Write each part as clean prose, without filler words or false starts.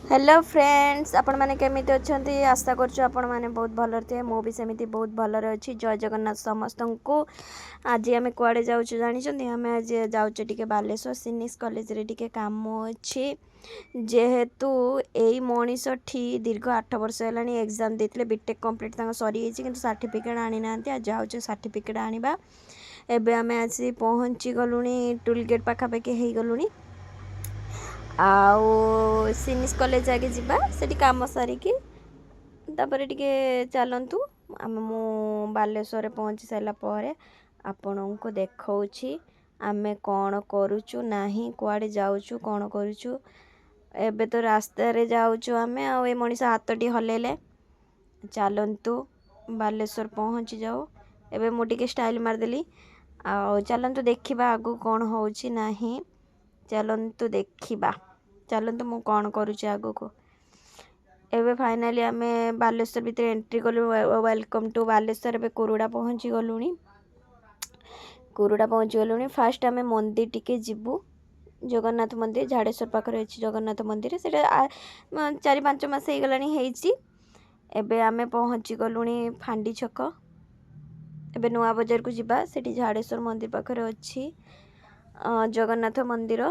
Hello friends, आपण माने केमिति अछंती? आशा करछु आपण माने बहुत भलर थे। मो भी सेमिति बहुत भलर अछि। जय जगन्नाथ समस्त को। आज आमे कुआडे जाउछु जानि छथि? आमे आज जाउछु टिके बालेश्वर सिनिस कॉलेज रे टिके काम अछि। जेहेतु एई मणिसठी दीर्घ 8 वर्ष हेलानी एग्जाम देथिले, बीटेक कंप्लीट तांग सरी हेछि, किंतु सर्टिफिकेट आनी नांती। आज जाउछु सर्टिफिकेट आनिबा। एबे आमे आसी पहुंची गलुनी, टूल गेट पाखा पाखी हेई गलुनी। आउ सिनिस कॉलेज आगे जीवा, सेठी काम सारिकी तापर टिके चलंतु। मु बालेश्वर पहुंची साइला परे आपनको देखौछि आमे कोन करूछु नाही, कुआडे जाउछु, कोन करूछु। एबे तो रास्ता रे जाउछु आमे। आ ए मनीष हाथटी हलेले। चलंतु बालेश्वर पहुंची जाओ। एबे मु टिके स्टाइल मार देली। आ चलंतु देखिबा आगु कोन होउछि नाही। चलंतु देखिबा, चलंतु मु कोन करूछि आगु को। एबे फाइनली आमे बालेश्वर भीतर एंट्री कलु। Welcome to Baleswar. एबे कुरुडा पहुंची गलुनी। कुरुडा पहुंची गलुनी। फास्ट आमे मंदिर टिके जिबु। जगन्नाथ मंदिर झाड़ेश्वर पाखरे अछि जगन्नाथ मंदिर। सेटा 4-5 मास हे गलानी हेछि। एबे आमे पहुंची गलुनी फांडी छक। एबे नुआ बाजार को जिबा, सेठी झाड़ेश्वर मंदिर पाखरे अछि जगन्नाथ मंदिर।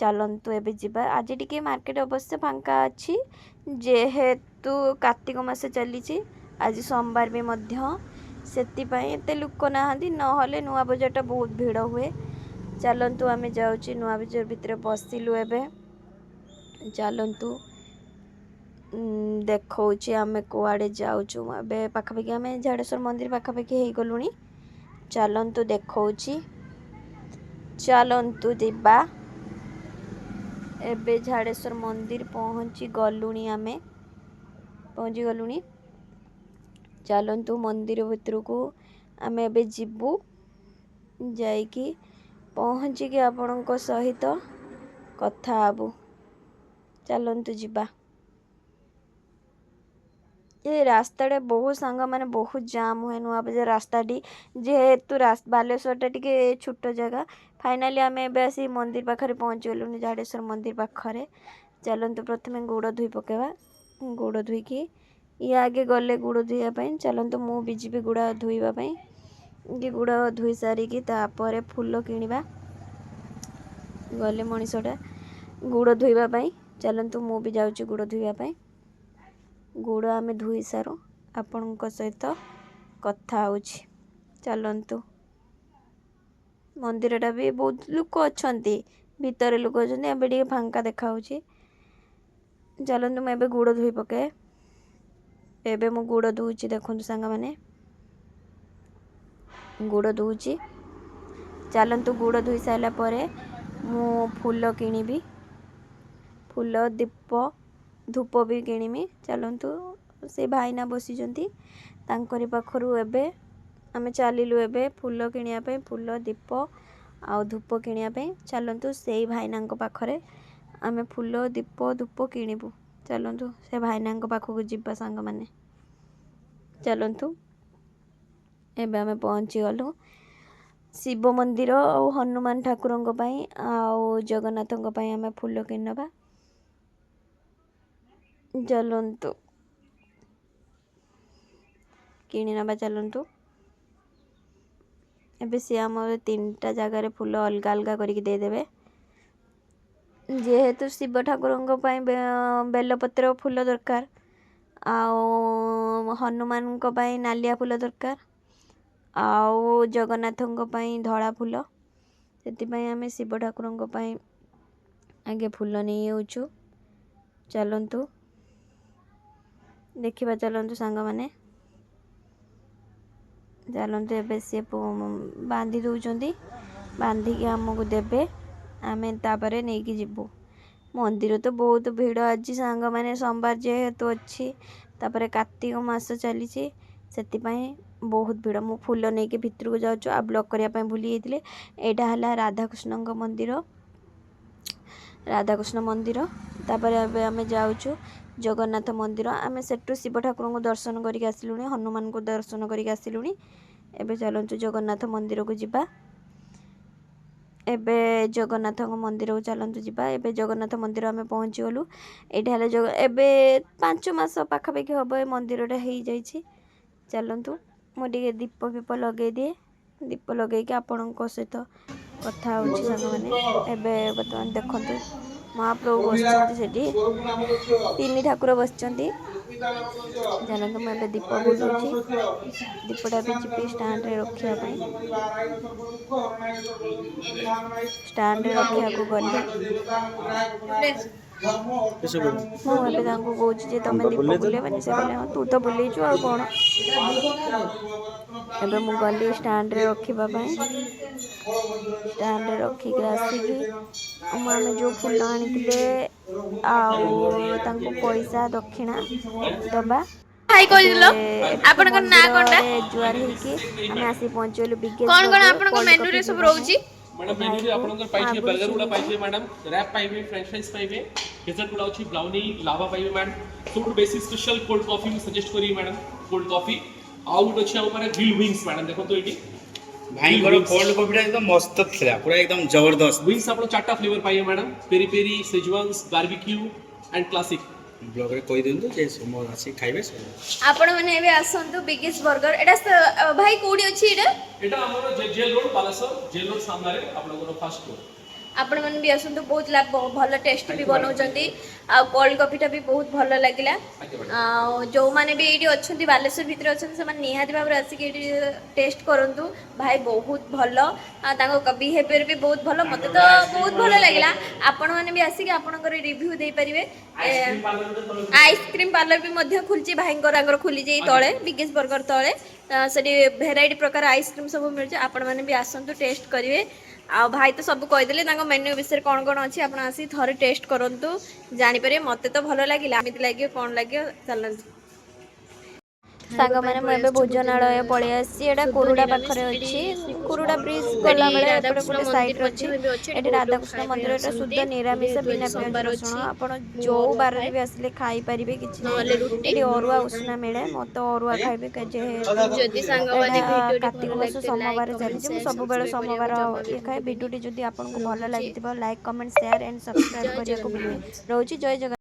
चलंतु एबे जिबा। आज टिके मार्केट अवश्य फांका अछि, जेहेतु कार्तिक मास चलीछि। आज सोमवार भी मध्य, सेति पई एते लुक नाहंदी, नहले नुआ बजारटा बहुत भीड़ हुए। चलंतु आमे जाउछि नुआ बजार भितरे बसिलु। एबे चलंतु देखौछि आमे कुआडे जाउछु। एबे पाखापाखि आमे झाड़ेश्वर मंदिर पाखापाखि हेई गलुनी। चलंतु देखौछि, चलंतु दिबा। एबे झाड़ेश्वर मंदिर पहुंची गलुनी। आमे पहुंची गलुनी। चलंतु मंदिर भितर को आमे एबे जिबु। जाईकी पहुंची के आपनको सहित कथा आबु। चलंतु जिबा। ये रास्ताडे बहुत सांग माने बहुत जाम हुए नुआ बजार रास्ताटी, जेहेतु बालेश्वर टा टिके छोटो जगह। फाइनली आमे एबे आसी मंदिर पाखरे पहुंची गलुनी, झाड़ेश्वर मंदिर पाखरे। चलंतु प्रथमे गोड़ धुई पकेबा। गोड़ धुई की ये आगे गले गोड़ धुइया पई। चलंतु मु भी जिबी गोड़ धुइबा पई। कि गोड़ धुई सारी की तापरे फूल किनिबा। गले मनीषटा गोड़ धुइबा पई। चलंतु मु भी जाउची गोड़ धुइबा पई। गोड़ आमे धुई सारो आपनको सहित कथा होछि। चलंतु मंदिरटा भी बहुत लोक अछंती, भीतर लोक अछंती। एबे टिके फांका देखा होछि। चलंतु मैं एबे गोड़ धुई पके। एबे मु गोड़ धुउची, देखंतु सांग माने गोड़ धुउची। चलंतु गोड़ धुई साइला परे मु फूल किनिबी। फूल, दीप, धूप भी किनिमी। चलंतु से भाईना बसी जंती, तांकरी पाखरु एबे आमे चालिलु। एबे फूल किनिया पे, फूल, दीप आउ धूप किनिया पे। चलंतु सेई भाईनांको पाखरे आमे फूल, दीप, धूप किनिबु। चलंतु से भाईनांको पाखकु जिब्बा सांग माने। चलंतु एबे आमे पहुंची गलु शिव मंदिर और हनुमान ठाकुरंको पई आउ जगन्नाथंको पई आमे फूल किनबा। चलंतु किनि नबा। चलंतु एबे से हमर 3टा जगह रे फूल अलगा अलगा करिक दे देबे। जेहेतु शिव ठाकुरंको पई बेलपत्र फूल दरकार, आउ हनुमानंको पई नालिया फूल दरकार, आउ जगन्नाथंको पई धळा फूल। सेति पई आमे शिव ठाकुरंको पई आगे फूल नै होछु। चलंतु देखिबा। चलंतु सांग माने। चलंतु एबे से बांधी दउचंती, बांधी के हमको देबे। आमे तापरे नै की जिबु। मंदिर तो बहुत भीड़ अछि सांग माने, सोमवार जेहेतु अछि, तापरे कार्तिक मास चलीछि, सेति पई बहुत भीड़। मु फूल नै के भितर को जाउछु। आ ब्लॉक करिया पई भूली हेतिले। एटा हला राधा कृष्णंको मंदिर, राधा कृष्ण मंदिर। तापरे एबे आमे जाउछु जगन्नाथ मंदिर। आमे सेटु शिव ठाकुर को दर्शन करिक आसिलुनी, हनुमान को दर्शन करिक आसिलुनी। एबे चलंतु जगन्नाथ मंदिर को जिबा। ଏବେ ଜଗନ୍ନାଥ ମନ୍ଦିର चलतु ଯିବା। ଏବେ ଜଗନ୍ନାଥ ମନ୍ଦିର ଆମେ ପହଞ୍ଚିଗଲୁ। ଏଇଟା ହେଲେ ଏବେ 5 ମାସ ପାଖାପାଖି ହେବ ଏ ମନ୍ଦିରଟା ହେଇଯାଇଛି। ଚାଲନ୍ତୁ ମୁଁ ଟିକେ ଦୀପ ଫିପ ଲଗେଇ ଦିଏ। ଦୀପ ଲଗେଇକି ଆପଣଙ୍କ ସହିତ କଥା ହେଉଛି ସାଙ୍ଗମାନେ। ଏବେ ବର୍ତ୍ତମାନ ଦେଖନ୍ତୁ ମହାପ୍ରଭୁ ବସିଛନ୍ତି ସେଠି, 3 ଠାକୁର ବସିଛନ୍ତି। ଚାଲନ୍ତୁ ମୁଁ ଏବେ ଦୀପ ବୁଲଉଛି। ଦୀପଟା ବି ଯିବି ଷ୍ଟାଣ୍ଡରେ ରଖିବା ପାଇଁ। ଷ୍ଟାଣ୍ଡରେ ରଖିବାକୁ ଗଲି। ମୁଁ ଏବେ ତାଙ୍କୁ କହୁଛି ଯେ ତମେ ଦୀପ ବୁଲେଇବନି? ସେ କହିଲେ ହଁ ତୁ ତ ବୁଲେଇଛୁ ଆଉ କ'ଣ। ଏବେ ମୁଁ ଗଲି ଷ୍ଟାଣ୍ଡରେ ରଖିବା ପାଇଁ। ଷ୍ଟାଣ୍ଡରେ ରଖିକି ଆସିକି ଆମେ ଯେଉଁ ଫୁଲ ଆଣିଥିଲେ ଆଉ ତାଙ୍କୁ ପଇସା ଦକ୍ଷିଣା ଦବା। ଭାଇ ଏବେ କହିଦେଲ ଏଠୁ ଆପଣଙ୍କ ନାଁ କଣଟା? ମନ୍ଦିରରେ ଜୁହାର ହେଇକି ଆମେ ଆସି ପହଞ୍ଚିଗଲୁ ବିଗେଶ କଣ କଣ ବର୍ଗର ଆପଣଙ୍କ କୋଲ୍ଡ ମେନୁରେ କଫି ସବୁ ପିଇବା ପାଇଁ। ରହୁଛି? ତ मैडम मेन्यू रे ଭାଇଙ୍କୁ आपन ମୁଁ पाइबे ଆଗରୁ बर्गर गुडा ଚିହ୍ନିଛି। पाइबे मैडम रैप पाइबे फ्रेंच फ्राइज पाइबे डेजर्ट गुडा अछि ब्राउनी लावा पाइबे madam food basic special cold coffee में सजेस्ट करी मैडम कोल्ड कॉफी आउट अछि हमर ग्रिल विंग्स मैडम देखो तो एटी भाई कोल्ड कॉफी एकदम मस्त थिला पूरा एकदम जबरदस्त। विंग्स आपन 4टा फ्लेवर पाइबे madam peri peri Schezwans barbecue and classic ब्लॉग रे कहि दिंतु जे समोर आसी खाइबे से आपण माने एबे आसंतु बिगेस्ट बर्गर एटा भाई कोडी अछि एटा? एटा हमर jail road Balasore jail road सामने रे आपन को फास्ट फ्लोर। आपण मन भी आसंतु बहुत भल टेस्ट भी बनाउछंती आ कोल्ड कॉफीटा भी बहुत भल लागिला। आ जो माने भी एडी अछंती बालेश्वर भितर अछंती से माने निहाती भाबरे आसी के टेस्ट करंतु। भाई बहुत भल आ ताको बिहेवियर भी बहुत भल मते तो बहुत भल लागिला। आपण माने भी आसी के आपनकर रिव्यू दे परिबे। आइसक्रीम पार्लर भी मध्य खुलची भाईंकर आगर खुली जाई तळे बिगेस्ट बर्गर तळे सेडी भेराइटी प्रकार आइसक्रीम सब मिल जाय। आपण माने भी आसंतु टेस्ट करिवे। आ भाई तो सब कहीदेले मेन्यू विषय कौन कौन अच्छी आप आसी थरे टेस्ट करूँ जानीपर मत तो भल लगे आमती लगे कौन लगे चलते ସାଙ୍ଗମାନେ ମୁଁ ଏବେ ଭୋଜନାଳୟ ପଳେଇ ଆସିଛି। ଏଇଟା କୁରୁଡା ପାଖରେ ଅଛି। କୁରୁଡା ବ୍ରିଜ ଗଲାବେଳେ ଏପଟେ ଗୋଟେ ସାଇଡ୍ରେ ଅଛି। ଏଠି ରାଧାକୃଷ୍ଣ ମନ୍ଦିର। ଏଟା ଶୁଦ୍ଧ ନିରାମିଷ ବିନା ପିଆଜ ରସୁଣ। ଆପଣ ଯେଉଁ ବାରରେ ବି ଆସିଲେ ଖାଇପାରିବେ, କିଛି ନାହିଁ। ଏଠି ଅରୁଆ ଉଷୁନା ମିଳେ। ମୋତେ ଅରୁଆ ଖାଇବେ ଯେହେତୁ ଏଇଟା କାର୍ତ୍ତିକ ମାସ ସୋମବାର ଚାଲିଛି। ମୁଁ ସବୁବେଳେ ସୋମବାର ଇଏ ଖାଏ। ଭିଡ଼ିଓଟି ଯଦି ଆପଣଙ୍କୁ ଭଲ ଲାଗିଥିବ like comment share and subscribe କରିବାକୁ ଭୁଲିବେ। ରହୁଛି। ଜୟ ଜଗନ୍ନାଥ।